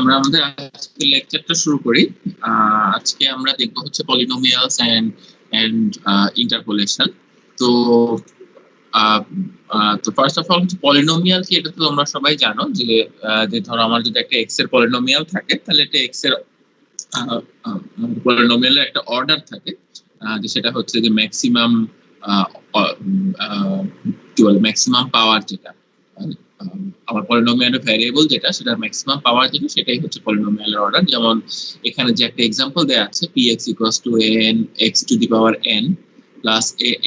আমরা আমাদের আজকের লেকচারটা শুরু করি। আজকে আমরা দেখব হচ্ছে পলিনোমিয়ালস এন্ড ইন্টারপোলেশন। তো তো ফার্স্ট অফ অল হচ্ছে পলিনোমিয়াল কি, এটা তো তোমরা সবাই জানো যে ধরো আমার যদি একটা এক্স এর পলিনোমিয়াল থাকে, তাহলে এটা এক্স এর পলিনোমিয়ালের একটা অর্ডার থাকে, যে সেটা হচ্ছে যে ম্যাক্সিমাম কি বলে ম্যাক্সিমাম পাওয়ার, যেটা আমার পলিনোমিয়ালের ভ্যারিয়েবল যেটা সেটা ম্যাক্সিমাম পাওয়ার যেটা, সেটাই হচ্ছে পলিনোমিয়ালের অর্ডার। যেমন এখানে যে একটা एग्जांपल দেয়া আছে px n x to the power n plus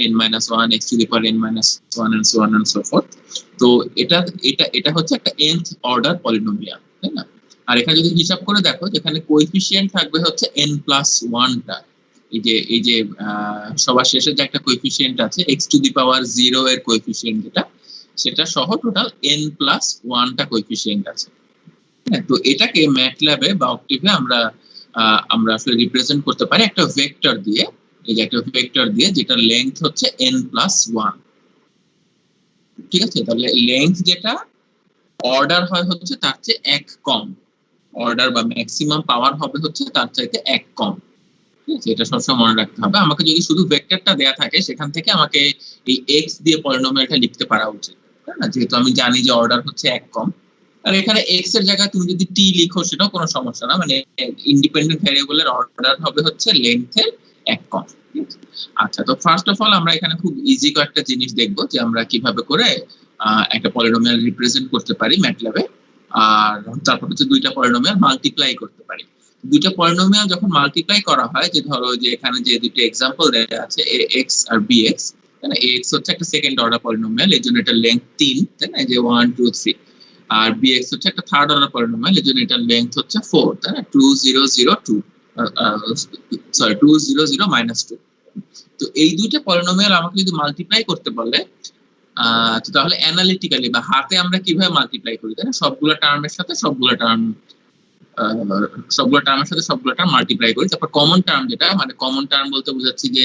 n minus 1 x to the power n minus 1 and so on and so forth. তো এটা এটা এটা হচ্ছে একটা nth অর্ডার পলিনোমিয়াল, তাই না? আর এখানে যদি হিসাব করে দেখো, যেখানে কোএফিসিয়েন্ট থাকবে হচ্ছে n plus 1 টা, এই যে সবার শেষে যে একটা কোএফিসিয়েন্ট আছে x to the power 0 এর কোএফিসিয়েন্ট যেটা, সেটা সহ টোটাল n plus 1 টা কোএফিসিয়েন্ট আছে। হ্যাঁ, তো এটাকে ম্যাটল্যাবে বা অক্টেভে আমরা আসলে রিপ্রেজেন্ট করতে পারি একটা ভেক্টর দিয়ে। এই যে একটা ভেক্টর দিয়ে, যেটার লেংথ হচ্ছে n plus 1। ঠিক আছে, তাহলে লেংথ যেটা অর্ডার হয় হচ্ছে তার চেয়ে এক কম, অর্ডার বা ম্যাক্সিমাম পাওয়ার হবে হচ্ছে তার চাইতে এক কম। ঠিক আছে, এটা সবসময় মনে রাখতে হবে। আমাকে যদি শুধু ভেক্টরটা দেয়া থাকে, সেখান থেকে আমাকে এই এক্স দিয়ে পলিনোমিয়ালটা লিখতে পারা উচিত, তাই না? যেহেতু আমি জানি যে অর্ডার হচ্ছে এক কম। আর এখানে এক্স এর জায়গায় তুমি যদি টি লিখো, সেটাও কোনো সমস্যা না, মানে ইন্ডিপেন্ডেন্ট ভ্যারিয়েবলের অর্ডার হবে হচ্ছে লেংথের এক কম। আচ্ছা, তো ফার্স্ট অফ অল আমরা এখানে খুব ইজি কয়েকটা জিনিস দেখবো, যে আমরা কিভাবে করে একটা পলিনোমিয়াল রিপ্রেজেন্ট করতে পারি ম্যাটল্যাবে। আর তারপর হচ্ছে দুইটা পলিনোমিয়াল মাল্টিপ্লাই করতে পারি। দুইটা পলিনোমিয়াল যখন মাল্টিপ্লাই করা হয়, যে ধরো যে এখানে যে দুটো एग्जांपल দেয়া আছে ax আর bx, তাই না? ax হচ্ছে একটা সেকেন্ড অর্ডার পলিনোমিয়াল, এর জন্য এটা লেংথ 3, তাই না? যে 1 2 3। আর bx হচ্ছে একটা থার্ড অর্ডার পলিনোমিয়াল, এর জন্য এটার লেংথ হচ্ছে 4, তাই না? 2 0 0 2, সরি 2 0 0 -2। তো এই দুইটা পলিনোমিয়াল আমাকে যদি মাল্টিপ্লাই করতে বলে, তাহলে অ্যানালিটিক্যালি বা হাতে আমরা কিভাবে মাল্টিপ্লাই করি, তাই না? সবগুলো টার্মের সাথে সবগুলো টার্ম মাল্টিপ্লাই করি। তারপর কমন টার্ম যেটা, মানে কমন টার্ম বলতে বোঝাচ্ছি যে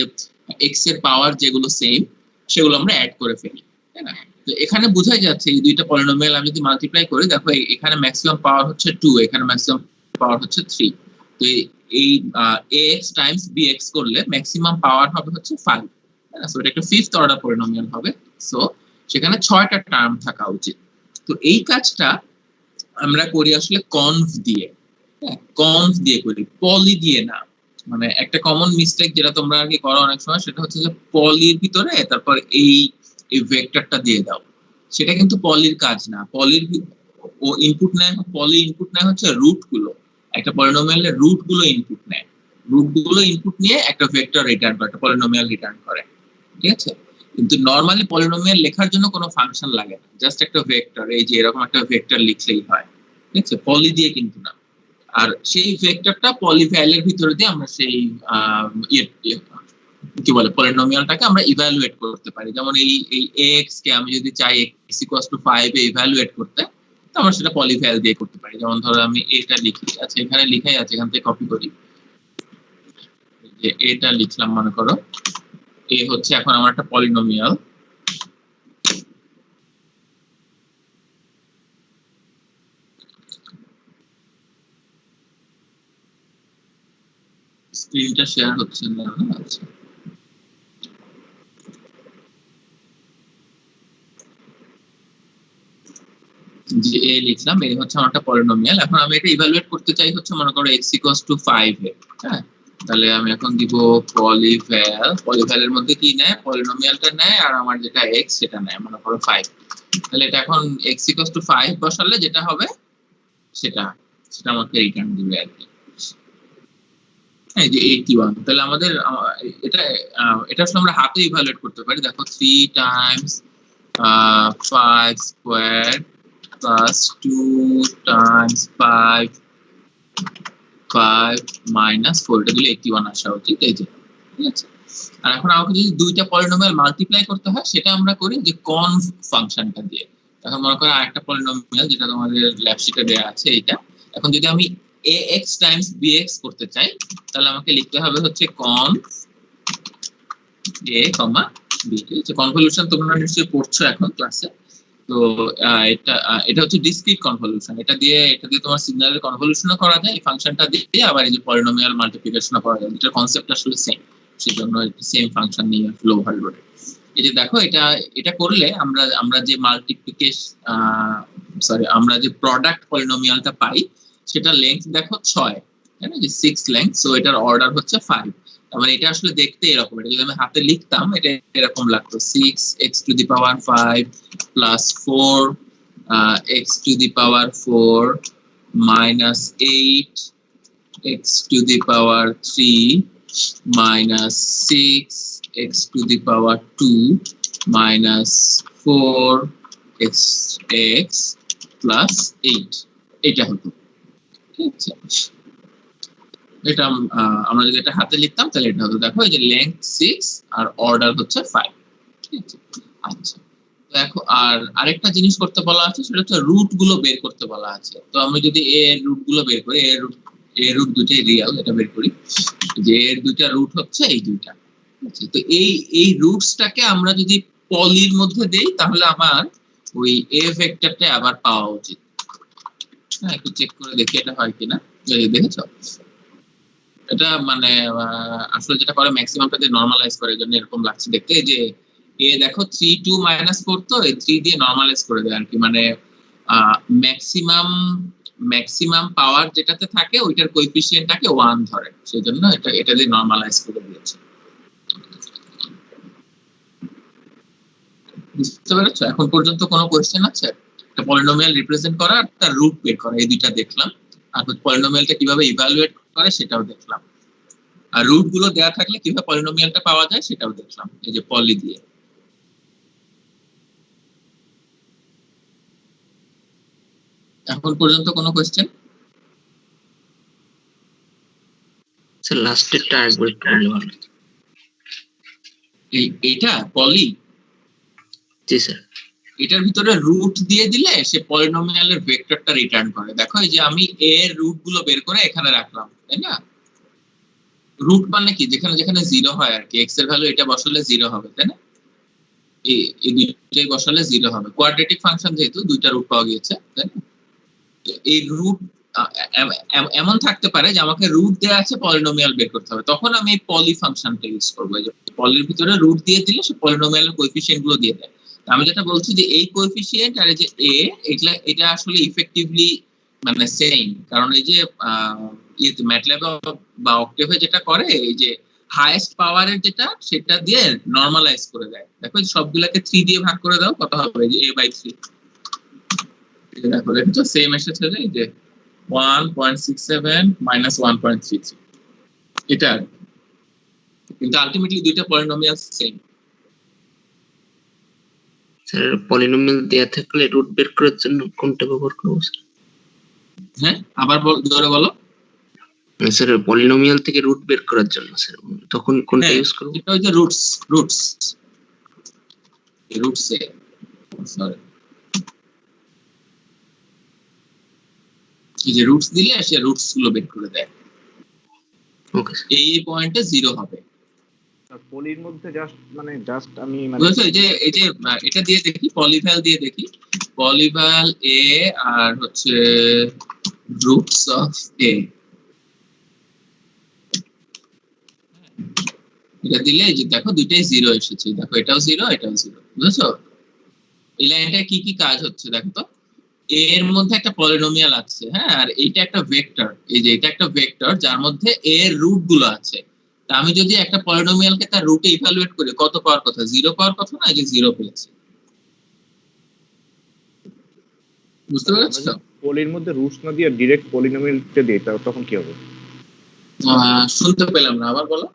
এক্স এর পাওয়ার যেগুলো সেম, সেগুলো আমরা অ্যাড করে ফেলি, তাই না? তো এখানে বোঝাই যাচ্ছে এই দুইটা পলিনোমিয়াল আমি যদি মাল্টিপ্লাই করি, দেখো এখানে ম্যাক্সিমাম পাওয়ার হচ্ছে 2, এখানে ম্যাক্সিমাম পাওয়ার হচ্ছে 3। তো এই ax টাইমস bx করলে ম্যাক্সিমাম পাওয়ার হবে হচ্ছে 5, তাই না? সো এটা একটা ফিফথ অর্ডার পলিনোমিয়াল হবে। সো সেখানে 6টা টার্ম থাকা উচিত। তো এই কাজটা আমরা করি আসলে কনভ দিয়ে। কনভ দিয়ে করি, পলি দিয়ে না। মানে একটা কমন মিস্টেক যেটা তোমরা আর কি করো অনেক সময়, সেটা হচ্ছে যে পলির ভিতরে তারপর এই ভেক্টরটা দিয়ে দাও। সেটা কিন্তু পলির কাজ না। পলির ও ইনপুট নেয়, পলি ইনপুট নেয় হচ্ছে রুট গুলো। একটা পলিনোমিয়ালের রুট গুলো ইনপুট নেয়, রুট গুলো ইনপুট নিয়ে একটা ভেক্টর রিটার্ন করে, একটা পলিনোমিয়াল রিটার্ন করে। ঠিক আছে, কিন্তু নরমালি পলিনোমিয়াল লেখার জন্য কোনো ফাংশন লাগে না, জাস্ট একটা ভেক্টর, এই যে এরকম একটা ভেক্টর লিখলেই হয়। ঠিক আছে, পলি দিয়ে কিন্তু না। আর সেই ভেক্টরটা পলিভ্যালের ভিতরে দিয়ে আমরা সেই কি বলে পলিনোমিয়ালটাকে আমরা ইভালুয়েট করতে পারি। যেমন এই x কে আমি যদি চাই x = 5 এ ইভালুয়েট করতে, তো আমরা সেটা পলিভ্যাল দিয়ে করতে পারি। যেমন ধরো আমি এটা লিখি, আচ্ছা এখানে লিখাই আছে, এখান থেকে কপি করি, যে এটা লিখলাম, মনে করো এ হচ্ছে এখন আমার একটা পলিনোমিয়াল। স্ক্রিনটা শেয়ার হচ্ছে না, আচ্ছা যে এ লিখলাম, এ হচ্ছে আমার একটা পলিনোমিয়াল। এখন আমি এটা ইভালুয়েট করতে চাই হচ্ছে মনে করো x = 5 এ। হ্যাঁ, তাহলে আমি এখন দিব পলিভ্যালের মধ্যে কি নেয়, পলিনোমিয়ালটা নেয়, আর আমার যেটা x সেটা নেয়, মনে করো 5। তাহলে এটা এখন x = 5 বসালে যেটা হবে সেটা সেটা আমাকে রিটার্ন দিবে আর কি। হ্যাঁ, যে 81। তাহলে আমাদের এটা এটা আসলে আমরা হাতে ইভালুয়েট করতে পারি। দেখো 3 Times 5 square plus 2 times 5 minus 4, এটা দিলে 81 আসা উচিত, এই যে। ঠিক আছে, আর এখন আমাকে যদি দুইটা পলিনোমিয়াল মাল্টিপ্লাই করতে হয়, সেটা আমরা করি যে কনভ ফাংশনটা দিয়ে। এখন মনে করো আরেকটা পলিনোমিয়াল যেটা তোমাদের ল্যাব শিটে দেয়া আছে এইটা। এখন যদি আমি ax টাইমস bx করতে চাই, তাহলে আমাকে লিখতে হবে হচ্ছে conv a, b। ঠিক আছে, কনভলিউশন তোমরা নিশ্চয়ই পড়ছো এখন ক্লাসে। তো এটা হচ্ছে ডিসক্রিট কনভলিউশন। এটা দিয়ে তোমার সিগন্যালের কনভলিউশনও করা যায়, এই ফাংশনটা দিয়ে আবার এই যে পলিনোমিয়াল মাল্টিপ্লিকেশনও করা যায়। এটা কনসেপ্ট আসলে সেম, সেজন্য সেম ফাংশন নিয়ে আসলে ওভারলোডে। এই যে দেখো এটা করলে আমরা যে মাল্টিপ্লিকেশন আমরা যে প্রোডাক্ট পলিনোমিয়ালটা পাই সেটা লেংথ দেখো 6, তাই না, যে 6 লেংথ। সো এটার অর্ডার হচ্ছে 5। তার মানে এটা আসলে দেখতে এরকম, এটা যদি আমি হাতে লিখতাম এটা এরকম লাগতো, 6x⁵ plus 4x⁴ minus 8x⁴ minus 6x⁴ minus 4x plus 8, এটা হতো। ঠিক আছে, এটা আমরা যদি এটা হাতে লিখতাম তাহলে এটা হতো, দেখো এই যে লেংথ 6 আর অর্ডার হচ্ছে 5। ঠিক আছে, আচ্ছা দেখো আর আরেকটা জিনিস করতে বলা আছে, সেটা হচ্ছে রুট গুলো বের করতে বলা আছে। তো আমি যদি এ এর রুট গুলো বের করি, এ রুট দুটাই রিয়েল, এটা বের করি যে এর দুইটা রুট হচ্ছে এই দুইটা। আচ্ছা, তো এই রুটসটাকে আমরা যদি পলির মধ্যে দেই তাহলে আমার ওই এ ভেক্টরটা আবার পাওয়া উচিত। হ্যাঁ, একটু চেক করে দেখি এটা হয় কিনা। দেখেছো, এটা মানে আসলে যেটা করে ম্যাক্সিমামটাতে নরমালাইজ করে, জন্য এরকম লাগছে দেখতে। এই যে এ দেখো 3 2 -4, তো এই 3 দিয়ে নরমালাইজ করে দেয় আর কি, মানে ম্যাক্সিমাম পাওয়ার যেটাতে থাকে ওইটার কোএফিসিয়েন্টটাকে 1 ধরে, সেজন্য এটা দিয়ে নরমালাইজ করে দিয়েছে। বুঝতে পেরেছো? এখন পর্যন্ত কোনো কোশ্চেন আছে? একটা পলিনোমিয়াল রিপ্রেজেন্ট করা আর তার রুট বের করা, এই দুইটা দেখলাম। আর পলিনোমিয়ালটা কিভাবে ইভালুয়েট করে সেটাও দেখলাম। আর রুট গুলো দেওয়া থাকলে কিভাবে পলিনোমিয়ালটা পাওয়া যায় সেটাও দেখলাম, এই যে পলি দিয়ে। এখন পর্যন্ত কোনো কোশ্চেন? স্যার লাস্টেরটা আরেকবার একটু বললে ভালো। এইটা পলি? জি স্যার। এটার ভিতরে রুট দিয়ে দিলে সে পলিনোমিয়ালের ভেক্টরটা রিটার্ন করে। দেখো এই যে আমি এ এর রুট গুলো বের করে এখানে রাখলাম, তাই না? রুট মানে কি, যেখানে যেখানে 0 হয় আর কি, এক্স এর ভ্যালু এটা বসালে 0 হবে, তাই না? এই দুইটাই বসালে 0 হবে। কোয়াড্রেটিক ফাংশন যেহেতু দুইটা রুট পাওয়া গিয়েছে, তাই না? এই রুট এমন থাকতে পারে যে আমাকে রুট দেওয়া আছে, পলিনোমিয়াল বের করতে হবে, তখন আমি এই পলি ফাংশনটা ইউজ করবো। পলির ভিতরে রুট দিয়ে দিলে সে পলিনোমিয়ালের কোএফিসিয়েন্ট গুলো দিয়ে দেয়। আমি যেটা বলছি যে এই কোএফিসিয়েন্ট আর এই যে এ, এটা আসলে ইফেক্টিভলি মানে সেম। কারণ এই যে ম্যাটল্যাব বা অক্টেভে যেটা করে, এই যে হাইয়েস্ট পাওয়ারের যেটা সেটা দিয়ে নরমালাইজ করে দেয়। দেখো সবগুলাকে 3 দিয়ে ভাগ করে দাও, কত হবে? যে a/3। দেখো দেখো সেম এসেছে, যে এই যে 1.67 - 1.33, এটা কিন্তু আলটিমেটলি দুইটা পলিনোমিয়াল সেম। স্যার পলিনোমিয়াল দেয়া থাকলে রুট বের করার জন্য কোনটা ব্যবহার করব স্যার? হ্যাঁ, আবার ধরে বলো। স্যার পলিনোমিয়াল থেকে রুট বের করার জন্য স্যার তখন কোনটা ইউজ করব? এটা হচ্ছে রুটস এ সরি, এই যে রুটস দিলে সে রুটস গুলো বের করে দেয়। Okay sir. এই পয়েন্টে 0 হবে। পলির মধ্যে জাস্ট আমি বুঝছো, এই যে এটা দিয়ে দেখি, পলিভ্যাল দিয়ে দেখি, পলিভ্যাল এ আর হচ্ছে রুটস অফ এ, এটা দিলে এই যে দেখো দুইটাই 0 এসেছে। দেখো এটাও 0, এটাও 0। বুঝছো এই লাইনটা কি কি কাজ হচ্ছে? দেখো তো, এর মধ্যে একটা পলিনোমিয়াল আছে, হ্যাঁ, আর এইটা একটা ভেক্টর। এই যে এটা একটা ভেক্টর যার মধ্যে এর রুট গুলো আছে। তা আমি যদি একটা পলিনোমিয়ালকে তার রুটে ইভালুয়েট করি, কত পাওয়ার কথা? 0 পাওয়ার কথা না? এই যে 0 পেয়েছি। বুঝতে পারছো? পলির মধ্যে রুটস না দিয়ে ডাইরেক্ট পলিনোমিয়ালটা দেই, তখন কি হবে? শুনতে পেলাম না, আবার বলো।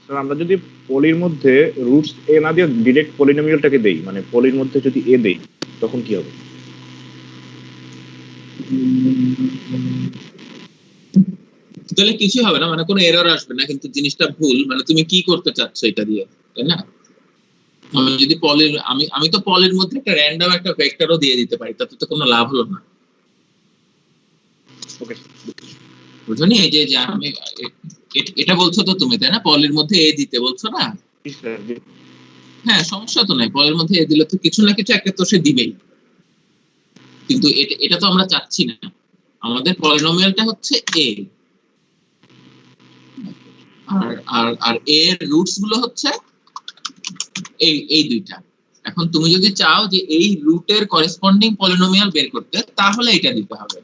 স্যার আমরা যদি পলির মধ্যে রুটস এ না দিয়ে ডাইরেক্ট পলিনোমিয়ালটাকে দেই, মানে পলির মধ্যে যদি এ দেই, তখন কি হবে? তাহলে কিছু হবে না, মানে কোনো এরর আসবে না, কিন্তু জিনিসটা ভুল। মানে তুমি কি করতে চাচ্ছ এটা দিয়ে, তাই না? আমি যদি পলির আমি তো পলির মধ্যে একটা র্যান্ডম একটা ভেক্টরও দিয়ে দিতে পারি, তাতে তো কোনো লাভ হলো না। ওকে, বুঝনি? এই যে আমি এটা বলছো তো তুমি, তাই না? পলির মধ্যে এ দিতে বলছো না? হ্যাঁ সমস্যা তো নাই, পলের মধ্যে এ দিলে তো কিছু না কিছু একটা তো সে দিবেই, কিন্তু এটা তো আমরা চাচ্ছি না। আমাদের পলিনোমিয়ালটা হচ্ছে এ, আর আর আর এর রুটস গুলো হচ্ছে এই দুইটা। এখন তুমি যদি চাও যে এই রুটের করেসপন্ডিং পলিনোমিয়াল বের করতে, তাহলে এটা দিতে হবে।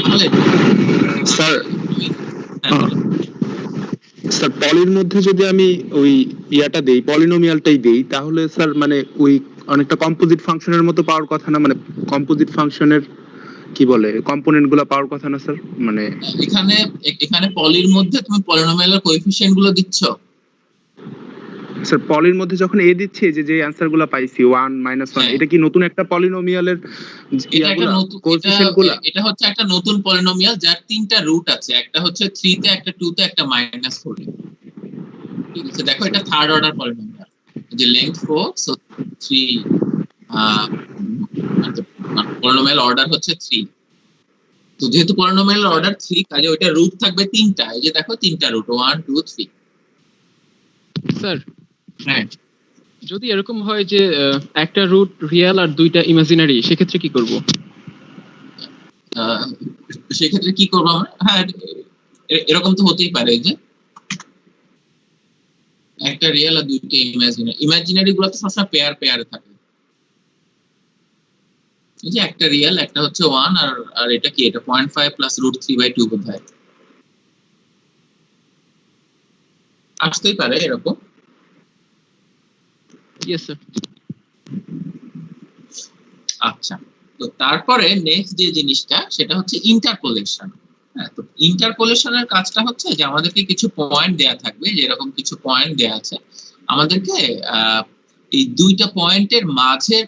তাহলে স্যার হ্যাঁ, বলো। স্যার পলির মধ্যে যদি আমি ওই ইয়াটা দেই, পলিনোমিয়ালটাই দেই, তাহলে স্যার মানে ওই অনেকটা কম্পোজিট ফাংশনের মতো পাওয়ার কথা না? মানে কম্পোজিট ফাংশনের কি বলে কম্পোনেন্ট গুলা পাওয়ার কথা না স্যার? মানে এখানে এখানে পলির মধ্যে তুমি পলিনোমিয়ালের কোএফিসিয়েন্ট গুলো দিচ্ছ। স্যার পলির মধ্যে যখন এ দিচ্ছি, যে অ্যান্সার গুলা পাইছি 1 -1, হ্যাঁ। এটা কি নতুন একটা পলিনোমিয়ালের এটা একটা নতুন, কোএফিসিয়েন্ট গুলা? এটা হচ্ছে একটা নতুন পলিনোমিয়াল যার তিনটা রুট আছে, একটা হচ্ছে 3 তে, একটা 2 তে, একটা -4 এ। ঠিক আছে, দেখো এটা থার্ড অর্ডার পলিনোমিয়াল, যে লেংথ 4, সো 3, পলিনোমিয়াল অর্ডার হচ্ছে 3। তো যেহেতু পলিনোমিয়াল অর্ডার 3, কাজে ওইটা রুট থাকবে তিনটা। এই যে দেখো তিনটা রুট, 1 2 3। স্যার হ্যাঁ, যদি এরকম হয় যে একটা রুট রিয়েল আর দুইটা ইমাজিনারি, সেক্ষেত্রে কি করব? সেক্ষেত্রে কি করবো আমরা? হ্যাঁ, এরকম তো হতেই পারে যে একটা রিয়েল আর দুইটা ইমাজিনারি। ইমাজিনারি গুলো তো সবসময় পেয়ারে থাকে। এই যে একটা রিয়েল, একটা হচ্ছে 1, আর এটা কি, এটা 0.5 প্লাস √3/2 বোধহয় আসতেই পারে এরকম। Yes sir. আচ্ছা, তো তারপরে নেক্সট যে জিনিসটা সেটা হচ্ছে ইন্টারপোলেশন। হ্যাঁ, তো ইন্টারপোলেশনের কাজটা হচ্ছে যে আমাদেরকে কিছু পয়েন্ট দেয়া থাকবে, যেরকম কিছু পয়েন্ট দেয়া আছে, আমাদেরকে এই দুইটা পয়েন্টের মাঝের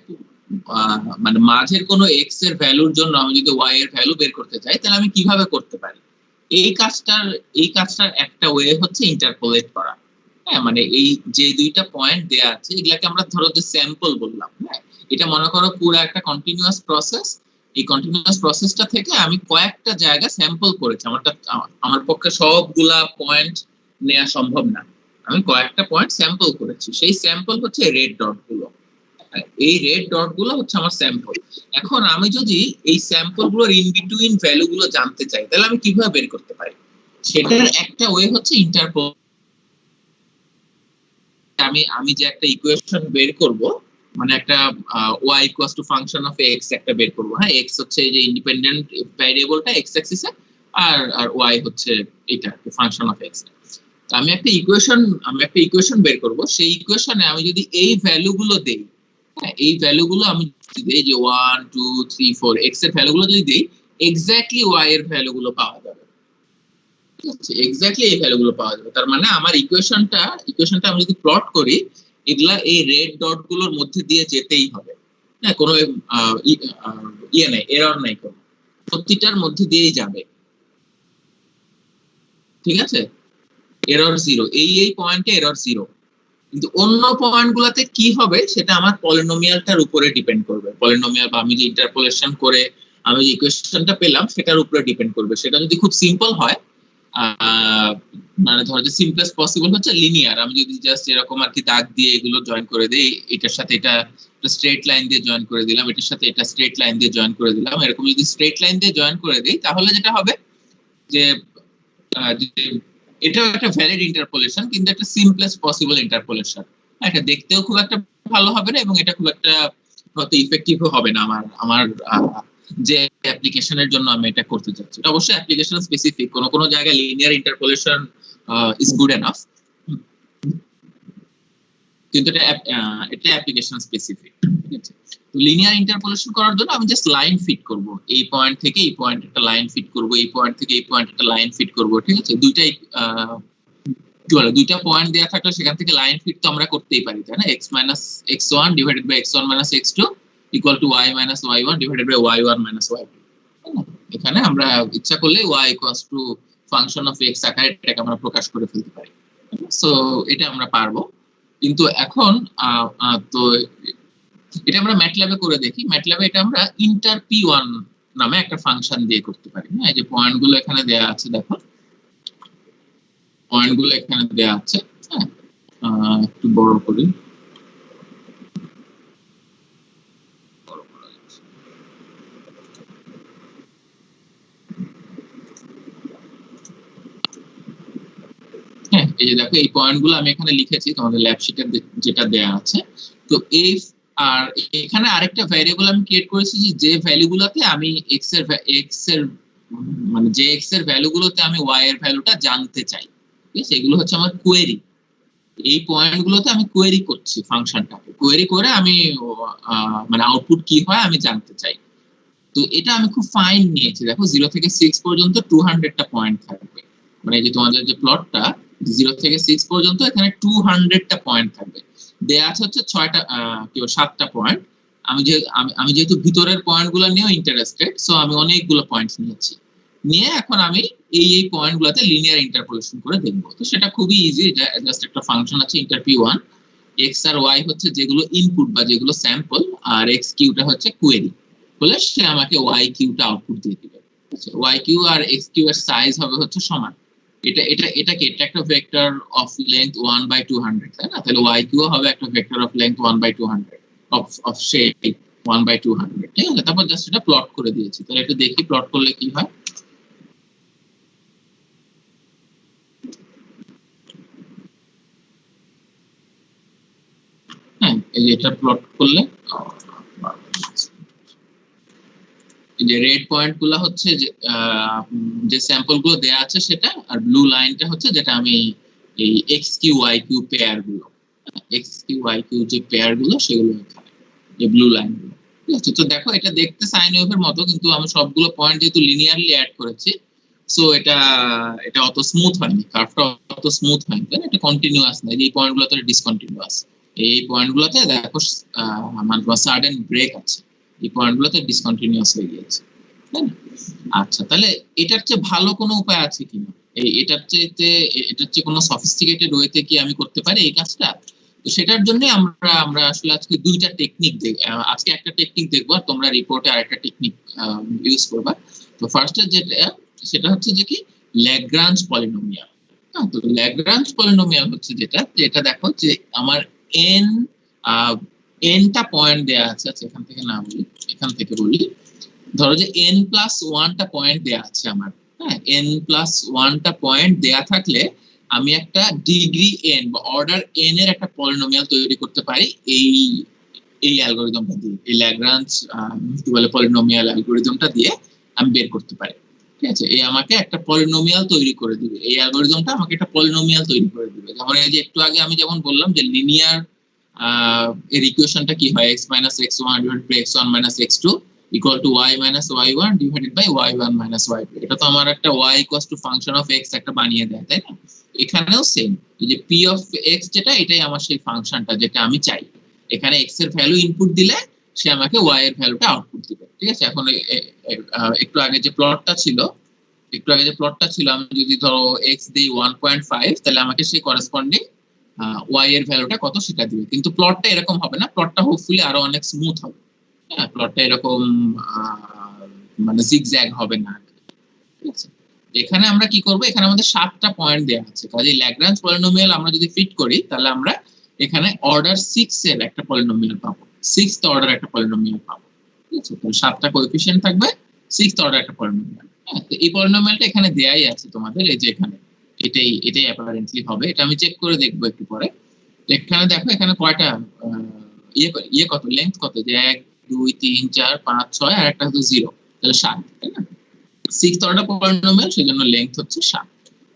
মানে মাঝের কোনো এক্স এর ভ্যালুর জন্য আমি যদি ওয়াই এর ভ্যালু বের করতে চাই, তাহলে আমি কিভাবে করতে পারি? এই কাজটার একটা ওয়ে হচ্ছে ইন্টারপোলেট করা। হ্যাঁ, মানে এই যে দুইটা পয়েন্ট দেয়া আছে, এগুলাকে আমরা ধরো যে স্যাম্পল বললাম। হ্যাঁ, এটা মনে করো পুরো একটা কন্টিনিউয়াস প্রসেস। এই কন্টিনিউয়াস প্রসেসটা থেকে আমি কয়েকটা জায়গা স্যাম্পল করেছি। আমার পক্ষে সবগুলা পয়েন্ট নেওয়া সম্ভব না, আমি কয়েকটা পয়েন্ট স্যাম্পল করেছি। সেই স্যাম্পল হচ্ছে রেড ডট গুলো। এই রেড ডট গুলো হচ্ছে আমার স্যাম্পল। এখন আমি যদি এই স্যাম্পল গুলোর ইন বিটুইন ভ্যালু গুলো জানতে চাই, তাহলে আমি কিভাবে বের করতে পারি? সেটার একটা ওয়ে হচ্ছে ইন্টারপোল। আমি যে একটা ইকুয়েশন বের করব, মানে একটা y equals to function of x একটা বের করব। হ্যাঁ, x হচ্ছে এই যে ইন্ডিপেন্ডেন্ট ভ্যারিয়েবলটা x অ্যাক্সিসে, আর y হচ্ছে এটা ফাংশন অফ x। আমি একটা ইকুয়েশন বের করব। সেই ইকুয়েশনে আমি যদি এই ভ্যালুগুলো দেই, হ্যাঁ, এই ভ্যালুগুলো আমি যদি দেই যে 1 2 3 4 x এর ভ্যালুগুলো যদি দেই, এক্স্যাক্টলি y এর ভ্যালুগুলো পাওয়া যাবে। ঠিক আছে, এক্স্যাক্টলি এই ভ্যালুগুলো পাওয়া যাবে। তার মানে আমার ইকুয়েশনটা আমি যদি প্লট করি, এগুলা এই রেড ডট গুলোর মধ্যে দিয়ে যেতেই হবে। হ্যাঁ, কোনো ইয়ে নেই, এরর নাই, কোনো প্রতিটার মধ্যে দিয়েই যাবে। ঠিক আছে, এরর 0, এই পয়েন্টে এরর 0। কিন্তু অন্য পয়েন্ট গুলাতে কি হবে সেটা আমার পলিনোমিয়ালটার উপরে ডিপেন্ড করবে। পলিনোমিয়াল বা আমি যে ইন্টারপোলেশন করে আমি যে ইকুয়েশনটা পেলাম সেটার উপরে ডিপেন্ড করবে। সেটা যদি খুব সিম্পল হয়, মানে ধরো যে সিম্পলেস্ট পসিবল হচ্ছে লিনিয়ার। আমি যদি জাস্ট এরকম আর কি দাগ দিয়ে এগুলো জয়েন করে দেই, এটার সাথে এটা স্ট্রেট লাইন দিয়ে জয়েন করে দিলাম, এটার সাথে এটা স্ট্রেট লাইন দিয়ে জয়েন করে দিলাম, এরকম যদি স্ট্রেট লাইন দিয়ে জয়েন করে দিই, তাহলে যেটা হবে যে এটাও একটা ভ্যালিড ইন্টারপোলেশন, কিন্তু একটা সিম্পলেস্ট পসিবল ইন্টারপোলেশন। এটা দেখতেও খুব একটা ভালো হবে না, এবং এটা খুব একটা হয়তো ইফেক্টিভও হবে না আমার যে অ্যাপ্লিকেশনের জন্য আমি এটা করতে চাচ্ছি। এটা অবশ্যই অ্যাপ্লিকেশন স্পেসিফিক, কোনো জায়গায় linear interpolation is good enough, কিন্তু এটা অ্যাপ্লিকেশন স্পেসিফিক। ঠিক আছে, তো লিনিয়ার ইন্টারপোলেশন করার জন্য আমি জাস্ট লাইন ফিট করব। এই পয়েন্ট থেকে এই পয়েন্ট একটা লাইন ফিট করব, এই পয়েন্ট থেকে এই পয়েন্ট একটা লাইন ফিট করব। ঠিক আছে, দুইটাই কি বলে, দুইটা পয়েন্ট দেওয়া থাকলে সেখান থেকে লাইন ফিট তো আমরা করতেই পারি, তাই না? x - x1 divided by x1 - x2 equal to y - y1 divided by y1 - y2। এখানে আমরা ইচ্ছা করলে y equals to function of x আকারে এটাকে আমরা প্রকাশ করে ফেলতে পারি। সো এটা আমরা পারবো। কিন্তু এখন তো এটা আমরা ম্যাটল্যাবে করে দেখি। ম্যাটল্যাবে এটা আমরা ইন্টার p1 নামে একটা ফাংশন দিয়ে করতে পারি। হ্যাঁ, এই যে পয়েন্টগুলো এখানে দেয়া আছে, দেখো পয়েন্টগুলো এখানে দেয়া আছে। হ্যাঁ, একটু বড় করি। বড় করা যাচ্ছে। হ্যাঁ, এই যে দেখো এই পয়েন্টগুলো আমি এখানে লিখেছি তোমাদের ল্যাব শিটে যেটা দেয়া আছে। তো এই আর এখানে আরেকটা ভ্যারিয়েবল আমি ক্রিয়েট করেছি যে ভ্যালুগুলোতে আমি এক্স এর মানে যে এক্স এর ভ্যালুগুলোতে আমি ওয়াই এর ভ্যালুটা জানতে চাই। ঠিক আছে, এগুলো হচ্ছে আমার কোয়েরি। এই পয়েন্টগুলোতে আমি কোয়েরি করছি ফাংশনটাকে, কোয়েরি করে আমি মানে আউটপুট কি হয় আমি জানতে চাই। তো এটা আমি খুব ফাইন নিয়েছি, দেখো 0 থেকে 6 পর্যন্ত 200টা পয়েন্ট থাকবে। মানে এই যে তোমাদের যে প্লটটা 0 থেকে 6 পর্যন্ত এখানে 200টা পয়েন্ট থাকবে। দেয়া আছে হচ্ছে 7টা পয়েন্ট। আমি যেহেতু ভিতরের পয়েন্টগুলো নিয়েও ইন্টারেস্টেড, সো আমি অনেকগুলো পয়েন্টস নিয়েছি। নিয়ে এখন আমি এই পয়েন্টগুলোতে লিনিয়ার ইন্টারপোলেশন করে দেখবো। তো সেটা খুবই ইজি, এটা জাস্ট একটা ফাংশন আছে ইন্টারপি1। এক্স আর ওয়াই হচ্ছে যেগুলো ইনপুট বা যেগুলো স্যাম্পল, আর এক্স কিউটা হচ্ছে কোয়েরি। বলে সে আমাকে ওয়াই কিউটা আউটপুট দিয়ে দিবে। Y Q R x Q এর সাইজ হবে হচ্ছে সমান। এটা একটা ভেক্টর অফ লেন্থ 1/200, তাই না? তাহলে ওয়াই কিউ হবে একটা vector of length 1/200 of shape 1/200। ঠিক আছে, তারপর জাস্ট এটা প্লট করে দিয়েছি। তাহলে একটু দেখি প্লট করলে কি হয়। হ্যাঁ, এই যে এটা প্লট করলে যে রেড পয়েন্ট গুলো হচ্ছে যে স্যাম্পল গুলো দেয়া আছে সেটা, আর ব্লু লাইনটা হচ্ছে যেটা আমি এই x q y q pair গুলো, এক্স কিউ ওয়াই কিউ যে পেয়ার গুলো সেগুলো এখানে এই ব্লু লাইন গুলো। ঠিক আছে, তো দেখো এটা দেখতে সাইন ওয়েভের মতো, কিন্তু আমি সবগুলো পয়েন্ট যেহেতু লিনিয়ারলি অ্যাড করেছি, সো এটা অত স্মুথ হয়নি, কার্ভটা অত স্মুথ হয়নি, তাই না? এটা কন্টিনিউয়াস না, এই পয়েন্ট গুলোতে ডিসকন্টিনিউয়াস। এই পয়েন্ট গুলোতে দেখো আমার সাডেন ব্রেক আছে, এই পয়েন্ট গুলোতে ডিসকন্টিনিউয়াস হয়ে গিয়েছে, তাই না? আচ্ছা, তাহলে এটার চেয়ে ভালো কোনো উপায় আছে কিনা? এটার চেয়ে কোনো সফিস্টিকেটেড ওয়েতে কি আমি করতে পারি এই কাজটা? তো সেটার জন্য আমরা আসলে আজকে দুইটা টেকনিক আজকে একটা টেকনিক দেখবো, আর তোমরা রিপোর্টে আরেকটা টেকনিক ইউজ করবা। তো ফার্স্টে যেটা সেটা হচ্ছে যে কি ল্যাগ্রাঞ্জ পলিনোমিয়াল। তো ল্যাগ্রাঞ্জ পলিনোমিয়াল হচ্ছে যেটা দেখো যে আমার এন এনটা পয়েন্ট দেয়া আছে। আচ্ছা, এখান থেকে না বলি, এখান থেকে বলি। ধরো যে n+1টা পয়েন্ট দেয়া আছে আমার। হ্যাঁ, n+1টা পয়েন্ট দেয়া থাকলে আমি একটা ডিগ্রি n বা অর্ডার n এর একটা পলিনোমিয়াল তৈরি করতে পারি এই অ্যালগরিদমটা দিয়ে, এই ল্যাগ্রাঞ্জ কি বলে পলিনোমিয়াল অ্যালগরিদমটা দিয়ে আমি বের করতে পারি। ঠিক আছে, এই আমাকে একটা পলিনোমিয়াল তৈরি করে দিবে, এই অ্যালগরিদমটা আমাকে একটা পলিনোমিয়াল তৈরি করে দিবে। যেমন এই যে একটু আগে আমি যেমন বললাম যে লিনিয়ার এর ইকুয়েশনটা কি হয়, x - x1 / x1 - x2 equal to y - y1 divided by y1 - y2। এটা তো আমার একটা y equals to function of x একটা বানিয়ে দেয়, তাই না? এখানেও সেম, এই যে p of x যেটা, এটাই আমার সেই ফাংশনটা যেটা আমি চাই। এখানে x এর ভ্যালু ইনপুট দিলে সে আমাকে y এর ভ্যালুটা আউটপুট দিবে। ঠিক আছে, এখন একটু আগে যে প্লটটা ছিল আমি যদি ধরো x দিই 1.5, তাহলে আমাকে সেই করেসপন্ডিং y এর ভ্যালুটা কত সেটা দিবে। কিন্তু প্লটটা এরকম হবে না, প্লটটা হোপফুলি আরো অনেক স্মুথ হবে। হ্যাঁ, প্লটটা এরকম মানে জিগজ্যাগ হবে না। ঠিক আছে, এখানে আমরা কি করব, এখানে আমাদের 7টা পয়েন্ট দেওয়া আছে, কাজে ল্যাগ্রাঞ্জ পলিনোমিয়াল আমরা যদি ফিট করি তাহলে আমরা এখানে অর্ডার 6 এর একটা পলিনোমিয়াল পাবো, 6th অর্ডার একটা পলিনোমিয়াল পাবো। ঠিক আছে, তো 7টা কোএফিসিয়েন্ট থাকবে, 6th অর্ডার একটা পলিনোমিয়াল। হ্যাঁ, তো এই পলিনোমিয়ালটা এখানে দেয়াই আছে তোমাদের, এই যে এখানে এটাই অ্যাপারেন্টলি হবে। এটা আমি চেক করে দেখবো একটু পরে। এখানে দেখো এখানে কয়টা কত লেন্থ কত, যে 1 2 3 4 5 6 আর একটা হচ্ছে 0, তাহলে 7, তাই না? 6th অর্ডার পলিনোমিয়াল, সেজন্য লেন্থ হচ্ছে 7।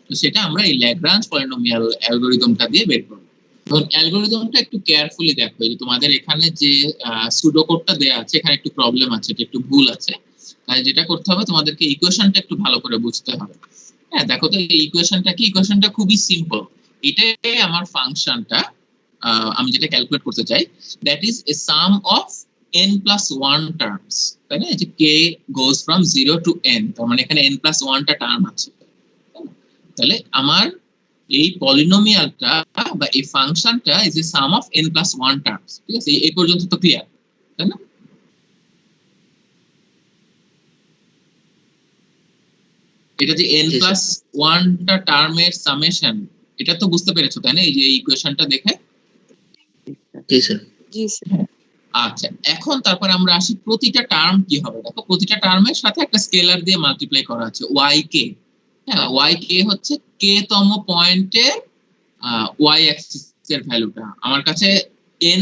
তো সেটা আমরা এই ল্যাগ্রাঞ্জ পলিনোমিয়াল অ্যালগরিদমটা দিয়ে বের করব। এখন অ্যালগরিদমটা একটু কেয়ারফুলি দেখো, যে তোমাদের এখানে যে সুডো কোডটা দেয়া আছে এখানে একটু প্রবলেম আছে, এটা একটু ভুল আছে। তাই যেটা করতে হবে, তোমাদেরকে ইকুয়েশনটা একটু ভালো করে বুঝতে হবে। হ্যাঁ, দেখো তো এই ইকুয়েশনটা কি, ইকুয়েশনটা খুবই সিম্পল। এটাই আমার ফাংশনটা, আমি যেটা ক্যালকুলেট করতে চাই, that is a some of n+1 terms, তাই না? যে k goes from 0 to n, তার মানে এখানে n+1টা টার্ম আছে। তাহলে আমার এই পলিনোমিয়ালটা বা এই ফাংশনটা is a some of n+1 terms. ঠিক আছে, এই পর্যন্ত তো ক্লিয়ার, তাই না? এটা যে n+1টা টার্মের সামেশন, এটা তো বুঝতে পেরেছো তাই না, এই যে ইকুয়েশনটা দেখে? জি স্যার। জি স্যার। আচ্ছা, এখন তারপর আমরা আসি প্রতিটা টার্ম কি হবে। দেখো প্রতিটা টার্মের সাথে একটা স্কেলার দিয়ে মাল্টিপ্লাই করা আছে ওয়াই কে। হ্যাঁ, ওয়াই কে হচ্ছে কে তম পয়েন্টের ওয়াই অ্যাক্সিস এর ভ্যালুটা। আমার কাছে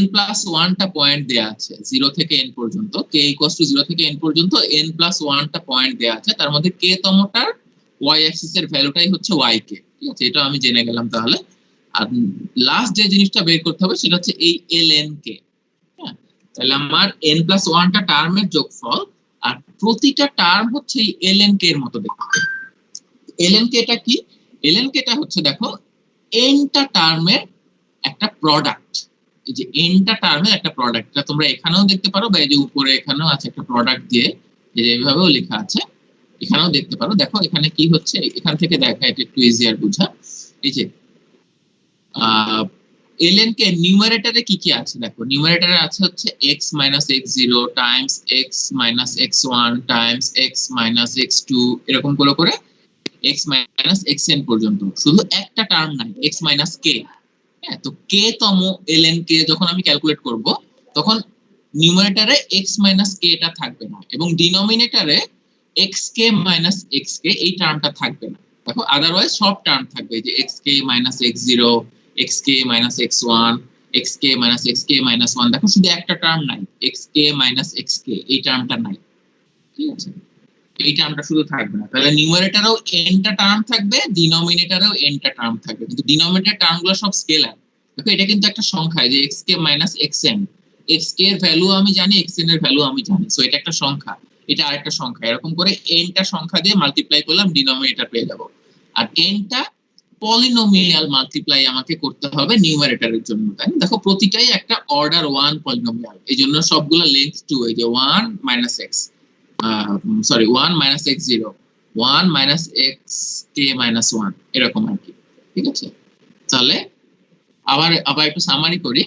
n+1টা পয়েন্ট দেয়া আছে 0 থেকে n পর্যন্ত, k = 0 থেকে n পর্যন্ত n+1টা পয়েন্ট দেয়া আছে, তার মধ্যে k তমটার ওয়াই অ্যাক্সিস এর ভ্যালুটাই হচ্ছে ওয়াই কে। ঠিক আছে, এটা আমি জেনে গেলাম তাহলে। আর লাস্ট যে জিনিসটা বের করতে হবে সেটা হচ্ছে এই ln কে। হ্যাঁ, তাহলে আমার n+1টা টার্মের যোগফল, আর প্রতিটা টার্ম হচ্ছে এই ln কে এর মতো দেখতে। ln কে এটা কি? ln কে এটা হচ্ছে দেখো nটা টার্মের একটা প্রোডাক্ট। এই যে nটা টার্মের একটা প্রোডাক্ট, এটা তোমরা এখানেও দেখতে পারো, বা এই যে উপরে এখানেও আছে একটা প্রোডাক্ট দিয়ে, এই যে এইভাবেও লেখা আছে, এখানেও দেখতে পারো। দেখো এখানে কি হচ্ছে, এখান থেকে দেখা এটা একটু ইজিয়ার বোঝা। এই যে ln কে নিউমারেটরে কি কি আছে দেখো, নিউমারেটরে আছে হচ্ছে x - x0 Times x - x1 Times x - x2, এরকম করে x - xn পর্যন্ত, শুধু একটা টার্ম নাই x - k। হ্যাঁ, তো k তম ln k যখন আমি ক্যালকুলেট করব তখন নিউমারেটরে x - k টা থাকবে না, এবং ডিনোমিনেটরে xk - xk এই টার্মটা থাকবে না। দেখো আদারওয়াইজ সব টার্ম থাকবে, যে xk - x0, xk - x1, xk - xk - 1। দেখো শুধু একটা টার্ম নাই, xk - xk এই টার্মটা নাই। ঠিক আছে, এই টার্মটা শুধু থাকবে না, তাহলে নিউমারেটরেও nটা টার্ম থাকবে, ডিনোমিনেটরেও nটা টার্ম থাকবে, কিন্তু ডিনোমিনেটর টার্মগুলো সব স্কেলার। দেখো এটা কিন্তু একটা সংখ্যা, যে xk - xn, xk এর ভ্যালু আমি জানি, xn এর ভ্যালু আমি জানি, সো এটা একটা সংখ্যা, এটা আরেকটা সংখ্যা, এরকম করে nটা সংখ্যা দিয়ে মাল্টিপ্লাই করলাম, ডিনোমিনেটর পেয়ে যাব। আর nটা পলিনোমিয়াল মাল্টিপ্লাই আমাকে করতে হবে নিউমারেটরের জন্য, তাই না? দেখো প্রতিটাই একটা অর্ডার 1 পলিনোমিয়াল, এই জন্য সবগুলো লেন্থ 2, এই যে 1 - x, 1 - x0, 1 - xk - 1, এরকম আর কি। ঠিক আছে, তাহলে আবার একটু সামারি করি।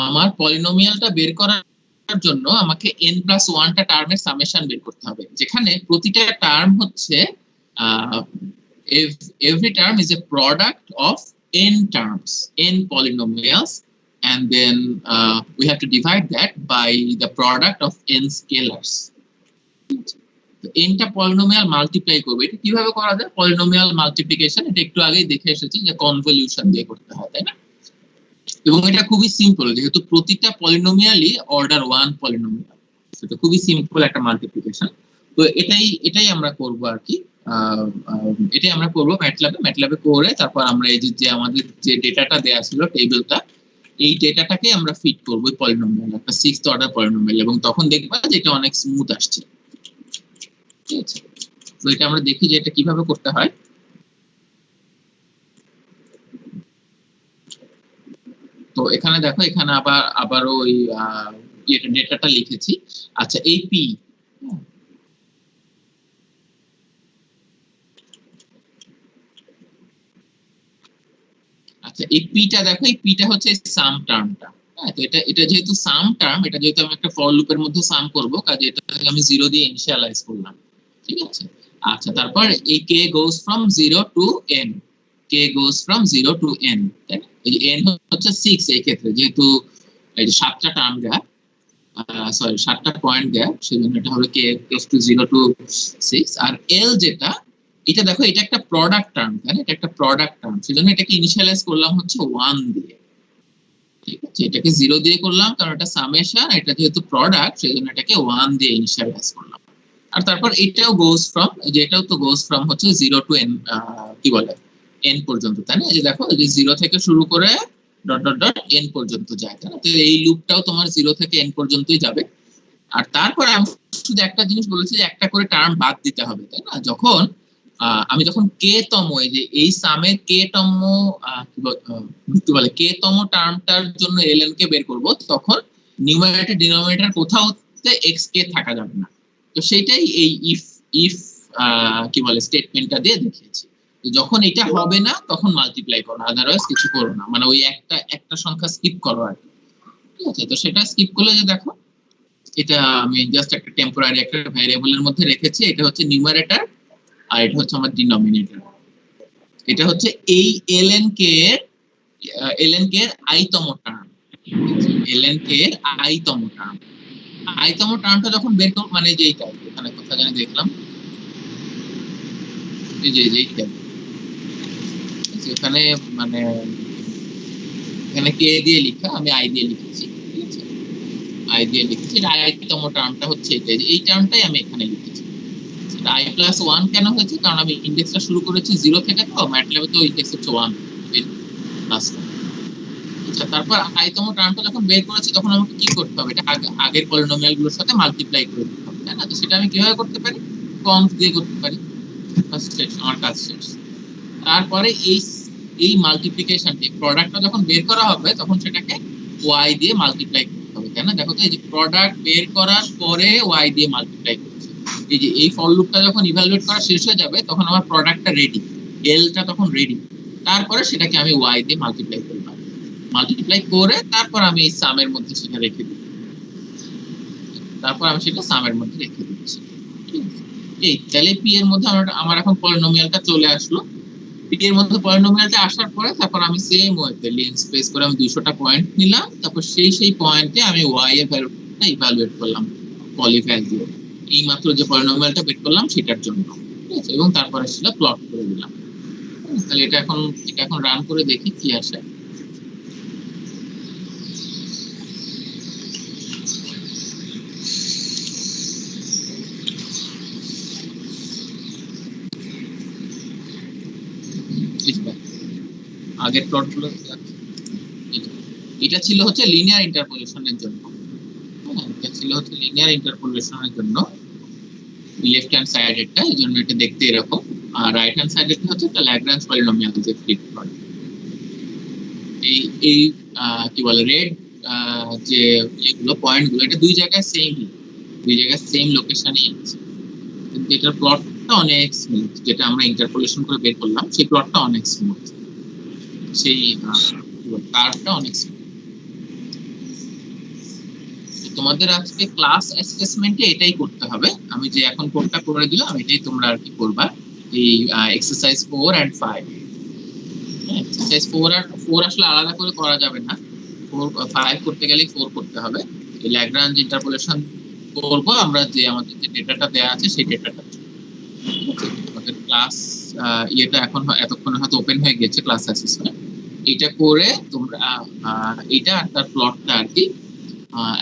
আমার পলিনোমিয়ালটা বের করার জন্য আমাকে n+1টা টার্মের সামেশন বের করতে হবে, যেখানে প্রতিটা টার্ম হচ্ছে every term is a product of n terms, n polynomials, and then we have to divide that by the product of n scalars. nটা পলিনোমিয়াল মাল্টিপ্লাই করব, এটা কিভাবে করা যায়? পলিনোমিয়াল মাল্টিপ্লিকেশন এটা একটু আগেই দেখে এসেছি যে কনভলিউশন দিয়ে করতে হয়, তাই না? এবং এটা খুবই সিম্পল, যেহেতু প্রতিটা পলিনোমিয়ালই অর্ডার 1 পলিনোমিয়াল, সেটা খুবই সিম্পল একটা মাল্টিপ্লিকেশন। তো এটাই আমরা করব আর কি, এটাই আমরা করব ম্যাটল্যাবে করে, তারপর আমরা এই যে আমাদের যে ডেটাটা দেয়া ছিল টেবিলটা, এই ডেটাটাকে আমরা ফিট করব পলিনোমিয়াল, একটা 6th অর্ডার পলিনোমিয়াল, এবং তখন দেখবা যে এটা অনেক স্মুথ আসছে। ঠিক আছে, তো এটা আমরা দেখি যে এটা কিভাবে করতে হয়। তো এখানে দেখো, এখানে আবারও ওই ডেটাটা লিখেছি। আচ্ছা, এই পি, আচ্ছা এই পিটা দেখো, এই পিটা হচ্ছে সাম টার্মটা। হ্যাঁ, তো এটা যেহেতু সাম টার্ম, এটা যেহেতু আমি একটা ফর লুপের মধ্যে সাম করব, কাজে এটাকে আমি 0 দিয়ে ইনিশিয়ালাইজ করলাম। ঠিক আছে, আচ্ছা তারপর এই k goes from 0 to n, k goes from 0 to n, তাই না? এই যে n হচ্ছে 6 এই ক্ষেত্রে, যেহেতু এই যে 7টা টার্ম দেয়া, সরি 7টা পয়েন্ট দেয়া, সেজন্য এটা হবে k goes to 0 to 6। R l যেটা, এটা দেখো এটা একটা প্রোডাক্ট টার্ম, তাই না? এটা একটা প্রোডাক্ট টার্ম, সেজন্য এটাকে ইনিশিয়ালাইজ করলাম হচ্ছে 1 দিয়ে। ঠিক আছে, এটাকে 0 দিয়ে করলাম কারণ এটা সামেশন, এটা যেহেতু প্রোডাক্ট সেজন্য এটাকে 1 দিয়ে ইনিশিয়ালাইজ করলাম। আর তারপর এটাও গোস ফ্রম, যে এটাও তো গোস ফ্রম হচ্ছে 0 টু n, কি বলে n পর্যন্ত, তাই না? এই যে দেখো, এই যে 0 থেকে শুরু করে ডট ডট ডট n পর্যন্ত যায়, তাই না? তো এই লুপটাও তোমার 0 থেকে n পর্যন্তই যাবে। আর তারপর আমি শুধু একটা জিনিস বলেছি যে একটা করে টার্ম বাদ দিতে হবে, তাই না? আমি যখন কে তম, এই যে এই সামের কে তম কি বলে কে তম টার্মটার জন্য ln কে বের করব, তখন নিউমারেটর ডিনোমিনেটর কোথাও xk থাকা যাবে না। তো সেটাই এই ইফ কি বলে স্টেটমেন্টটা দিয়ে দেখিয়েছি। যখন এটা হবে না তখন মাল্টিপ্লাই করো, আদারওয়াইজ কিছু করো না, মানে ওই একটা সংখ্যা স্কিপ করো আর কি। ঠিক আছে, তো সেটা স্কিপ করলে যে দেখো, এটা আমি জাস্ট একটা টেম্পোরারি একটা ভ্যারিয়েবলের মধ্যে রেখেছি, এটা হচ্ছে নিউমারেটর আর এটা হচ্ছে আমার ডিনোমিনেটর। এটা হচ্ছে এই ln k এর i-তম টার্ম, ln k এর i-তম টার্ম। i-তম টার্মটা যখন বের করব, মানে যে এইটা এখানে কথা জানি দেখলাম, এই যে এইটা এখানে, মানে এখানে k দিয়ে লেখা, আমি i দিয়ে লিখেছি, ঠিক আছে, i দিয়ে লিখেছি। এটা i-তম টার্মটা হচ্ছে এটা, এই টার্মটাই আমি এখানে লিখেছি। সেটা i+1 কেন হয়েছে? কারণ আমি ইন্ডেক্সটা শুরু করেছি 0 থেকে, তো ম্যাটল্যাবে তো ইন্ডেক্স হচ্ছে 1 প্লাস। আচ্ছা, তারপর i-তম টার্মটা যখন বের করেছি তখন আমাকে কি করতে হবে? এটা আগের পলিনোমিয়াল গুলোর সাথে মাল্টিপ্লাই করে দিতে হবে, তাই না? তো সেটা আমি কিভাবে করতে পারি? কনস দিয়ে করতে পারি। ফার্স্ট শেষ, আমার কাজ শেষ। তারপরে এই মাল্টিপ্লিকেশন, এই প্রোডাক্টটা যখন বের করা হবে তখন সেটাকে y দিয়ে মাল্টিপ্লাই করতে হবে, তাই না? দেখো তো, এই যে প্রোডাক্ট বের করার পরে y দিয়ে মাল্টিপ্লাই করছি, এই যে এই ফর লুপটা যখন ইভালুয়েট করা শেষ হয়ে যাবে তখন আমার প্রোডাক্টটা রেডি, এলটা তখন রেডি। তারপরে সেটাকে আমি y দিয়ে মাল্টিপ্লাই করব, মাল্টিপ্লাই করে তারপর আমি এই সামের মধ্যে সেটা রেখে দিই, তারপর আমি সেটা সামের মধ্যে রেখে দিচ্ছি, ঠিক আছে? এই তাহলে পি এর মধ্যে আমার এখন পলিনোমিয়ালটা চলে আসলো। পি এর মধ্যে পলিনোমিয়ালটা আসার পরে তারপর আমি সেম ওয়েতে লিন স্পেস করে আমি 200টা পয়েন্ট নিলাম, তারপর সেই পয়েন্টে আমি y এর ভ্যালুটা ইভালুয়েট করলাম পলিভ্যাল দিয়ে, এই মাত্র যে পলিনোমিয়ালটা বের করলাম সেটার জন্য, ঠিক আছে? এবং তারপরে সেটা প্লট করে দিলাম। তাহলে এটা এখন রান করে দেখি কি আসে। আগের প্লটগুলো এটা ছিল হচ্ছে লিনিয়ার ইন্টারপোলেশনের জন্য, এটা ছিল হচ্ছে লিনিয়ার ইন্টারপোলেশনের জন্য লেফট হ্যান্ড সাইডেরটা, এই জন্য এটা দেখতে এরকম, আর রাইট হ্যান্ড সাইডেরটা হচ্ছে একটা ল্যাগ্রাঞ্জ পলিনোমিয়াল যে ফিট করে। এই কি বলে রেড যে এগুলো পয়েন্টগুলো, এটা দুই জায়গায় সেম লোকেশনই আছে, কিন্তু এটার প্লটটা অনেক স্মুথ, যেটা আমরা ইন্টারপোলেশন করে বের করলাম সেই প্লটটা অনেক স্মুথ, সেই কার্ভটা অনেক স্মুথ। তোমাদের আজকে ক্লাস অ্যাসেসমেন্টে এটাই করতে হবে, আমি যে এখন কোডটা করে দিলাম এটাই তোমরা আর কি করবা, এই এক্সারসাইজ 4 and 5। এক্সারসাইজ 4 আর 4 আসলে আলাদা করে করা যাবে না, 4 5 করতে গেলে 4 করতে হবে। এই ল্যাগ্রাঞ্জ ইন্টারপোলেশন করব আমরা, যে আমাদের যে ডেটাটা দেয়া আছে সেই ডেটাটা। আমাদের ক্লাস এটা এখন এতক্ষণে হয়তো ওপেন হয়ে গেছে ক্লাস অ্যাসেসমেন্ট, এটা করে তোমরা এটা আর তার প্লটটা আর কি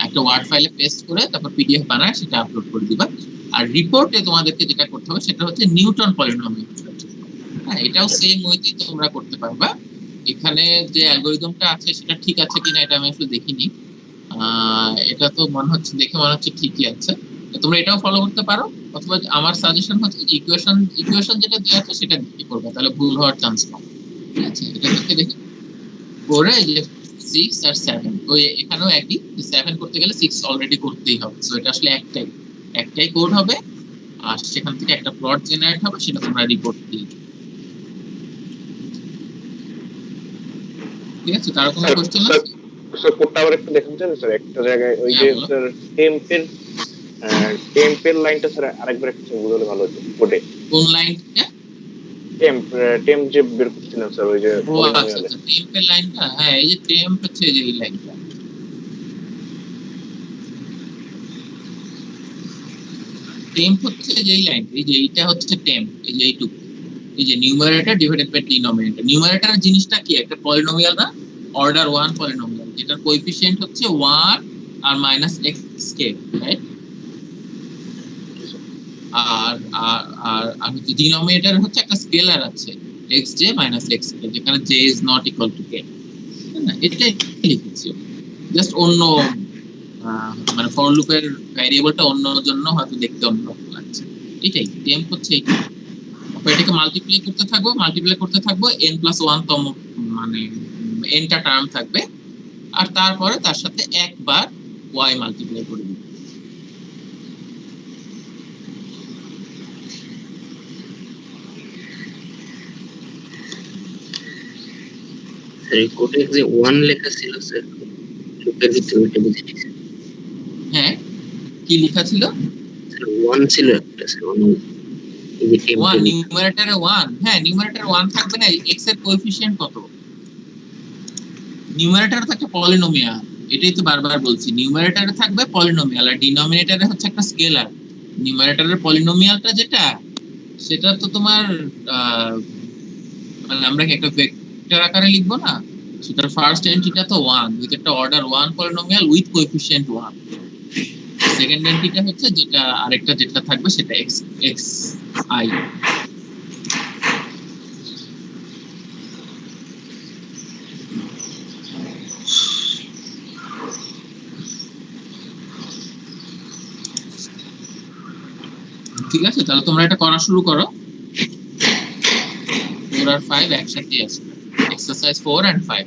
একটা ওয়ার্ড ফাইলে পেস্ট করে তারপর পিডিএফ বানায় সেটা আপলোড করে দিবা। আর রিপোর্টে তোমাদেরকে যেটা করতে হবে সেটা হচ্ছে নিউটন পলিনোমিয়াল। হ্যাঁ, এটাও সেম ওয়েতেই তোমরা করতে পারবা। এখানে যে অ্যালগরিদমটা আছে সেটা ঠিক আছে কিনা এটা আমি আসলে দেখিনি, এটা তো মনে হচ্ছে ঠিকই আছে, তোমরা এটাও ফলো করতে পারো। অথবা আমার সাজেশন হচ্ছে যে ইকুয়েশন যেটা দেওয়া আছে সেটা দেখে করবে, তাহলে ভুল হওয়ার চান্স কম। আচ্ছা, এটা দেখে করে যে 6 আর 7, ওই এখানেও একই, 7 করতে গেলে 6 অলরেডি করতেই হবে, সো এটা আসলে একটাই কোড হবে, আর সেখান থেকে একটা প্লট জেনারেট হবে, সেটা তোমরা রিপোর্ট দিয়ে দিবে। ঠিক আছে, কারো কোনো কোশ্চেন আছে? স্যার কোডটা আবার একটু দেখান স্যার, একটা জায়গায় ওই যে স্যার টেম্পের লাইনটা স্যার আরেকবার একটু বুঝলে ভালো হতো কোডে। কোন লাইনটা? টেম্প যে বের করছিলেন স্যার, ওই যে আচ্ছা টেম্পের লাইনটা, হ্যাঁ এই যে টেম্প হচ্ছে যে এই লাইনটা, টেম্প হচ্ছে যে এই লাইন, এই যে এইটা হচ্ছে টেম্প, এই যে এইটুকু, এই যে numerator divided by denominator. Numerator জিনিসটা কি? একটা পলিনোমিয়াল না, অর্ডার 1 পলিনোমিয়াল, যেটার কোএফিসিয়েন্ট হচ্ছে 1 আর -xk, রাইট? আর আর আর হচ্ছে ডিনোমিনেটর হচ্ছে একটা স্কেলার আছে xj - xk, যেখানে j is not equal to k, না এটাই লিখেছি, জাস্ট অন্য মানে ফর লুপের ভ্যারিয়েবলটা অন্য জন্য হয়তো দেখতে অন্য রকম লাগছে, এটাই টেম্প হচ্ছে এইটা। এটাকে মাল্টিপ্লাই করতে থাকবো n+1 তম মানে nটা টার্ম থাকবে, আর তারপরে তার সাথে একবার y মাল্টিপ্লাই করে দিব। এই কোডে যে 1 লেখা ছিল স্যার, লুপের ভিতরে ওইটা বুঝে নিছি। হ্যাঁ, কি লেখা ছিল? স্যার 1 ছিল একটা স্যার, এই যে টেম্পল 1 নিউমারেটরে 1, হ্যাঁ নিউমারেটরে 1 থাকবে না, x এর কোএফিসিয়েন্ট কত? নিউমারেটরে তো একটা পলিনোমিয়াল, এটাই তো বারবার বলছি, নিউমারেটরে থাকবে পলিনোমিয়াল আর ডিনোমিনেটরে হচ্ছে একটা স্কেলার। নিউমারেটরের পলিনোমিয়ালটা যেটা, সেটা তো তোমার মানে আমরা কি একটা ভেক্টর আকারে লিখবো না, সেটার ফার্স্ট এন্ট্রিটা তো 1 উইথ একটা order 1 polynomial with coefficient 1। Second এন্ট্রিটা হচ্ছে যেটা আরেকটা যেটা থাকবে সেটা x i। ঠিক আছে, তাহলে তোমরা এটা করা শুরু করো। 4 আর 5 একসাথে আছে, এক্সারসাইজ 4 and 5।